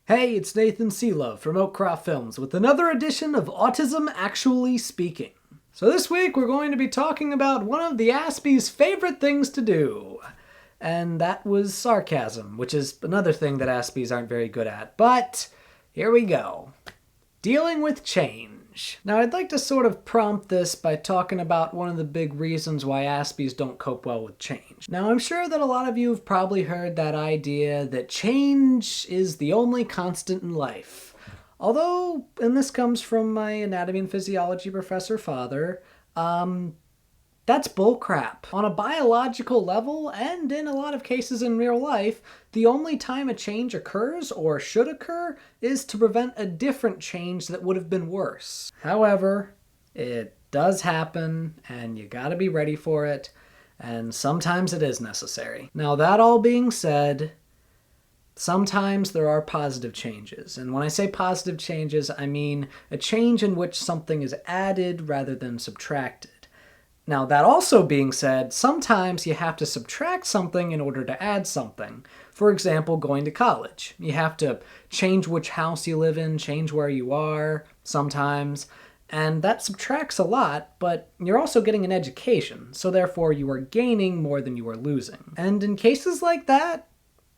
Hey, it's Nathan Selove from Oakcroft Films with another edition of Autism Actually Speaking. So this week we're going to be talking about one of the Aspie's favorite things to do. And that was sarcasm, which is another thing that Aspies aren't very good at. But here we go. Dealing with change. Now I'd like to sort of prompt this by talking about one of the big reasons why Aspies don't cope well with change. Now I'm sure that a lot of you have probably heard that idea that change is the only constant in life. Although, and this comes from my anatomy and physiology professor father, that's bullcrap. On a biological level, and in a lot of cases in real life, the only time a change occurs, or should occur, is to prevent a different change that would have been worse. However, it does happen, and you gotta be ready for it, and sometimes it is necessary. Now, that all being said, sometimes there are positive changes. And when I say positive changes, I mean a change in which something is added rather than subtracted. Now, that also being said, sometimes you have to subtract something in order to add something. For example, going to college. You have to change which house you live in, change where you are, sometimes. And that subtracts a lot, but you're also getting an education, so therefore you are gaining more than you are losing. And in cases like that,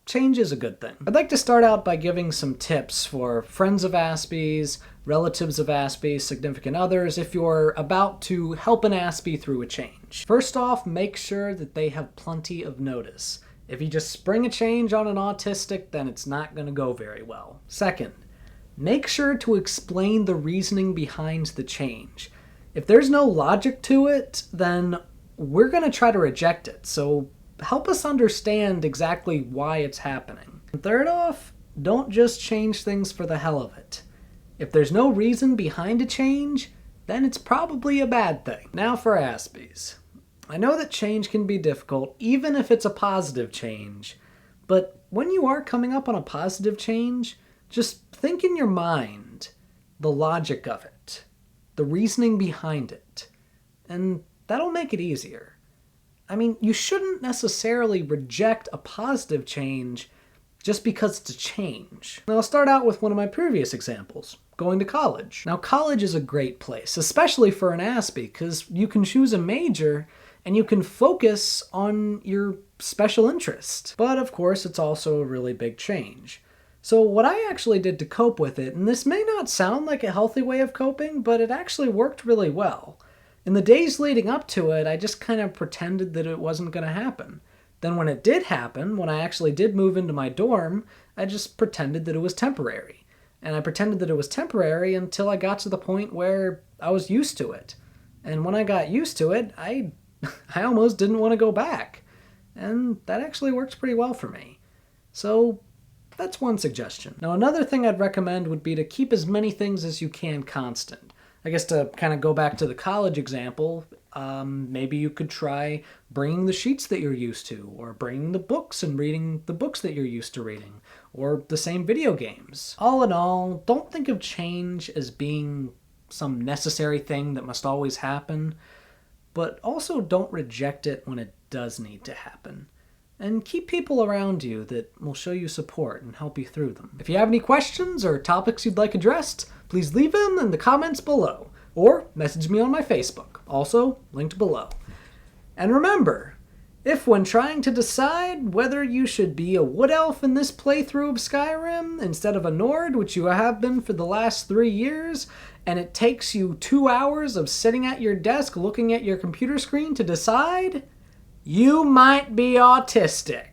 change is a good thing. I'd like to start out by giving some tips for friends of Aspies, relatives of Aspies, significant others, if you're about to help an Aspie through a change. First off, make sure that they have plenty of notice. If you just spring a change on an autistic, then it's not going to go very well. Second, make sure to explain the reasoning behind the change. If there's no logic to it, then we're going to try to reject it. So help us understand exactly why it's happening. And third off, don't just change things for the hell of it. If there's no reason behind a change, then it's probably a bad thing. Now for Aspies. I know that change can be difficult, even if it's a positive change. But when you are coming up on a positive change, just think in your mind the logic of it, the reasoning behind it, and that'll make it easier. I mean, you shouldn't necessarily reject a positive change just because it's a change. Now, I'll start out with one of my previous examples, going to college. Now, college is a great place, especially for an Aspie, because you can choose a major and you can focus on your special interest. But of course, it's also a really big change. So what I actually did to cope with it, and this may not sound like a healthy way of coping, but it actually worked really well. In the days leading up to it, I just kind of pretended that it wasn't going to happen. Then when it did happen, when I actually did move into my dorm, I just pretended that it was temporary. And I pretended that it was temporary until I got to the point where I was used to it. And when I got used to it, I almost didn't want to go back. And that actually works pretty well for me. So that's one suggestion. Now, another thing I'd recommend would be to keep as many things as you can constant. I guess to kind of go back to the college example, maybe you could try bringing the sheets that you're used to, or bringing the books and reading the books that you're used to reading, or the same video games. All in all, don't think of change as being some necessary thing that must always happen, but also don't reject it when it does need to happen. And keep people around you that will show you support and help you through them. If you have any questions or topics you'd like addressed, please leave them in the comments below, or message me on my Facebook, also linked below. And remember, if when trying to decide whether you should be a wood elf in this playthrough of Skyrim instead of a Nord, which you have been for the last 3 years, and it takes you 2 hours of sitting at your desk looking at your computer screen to decide, you might be autistic.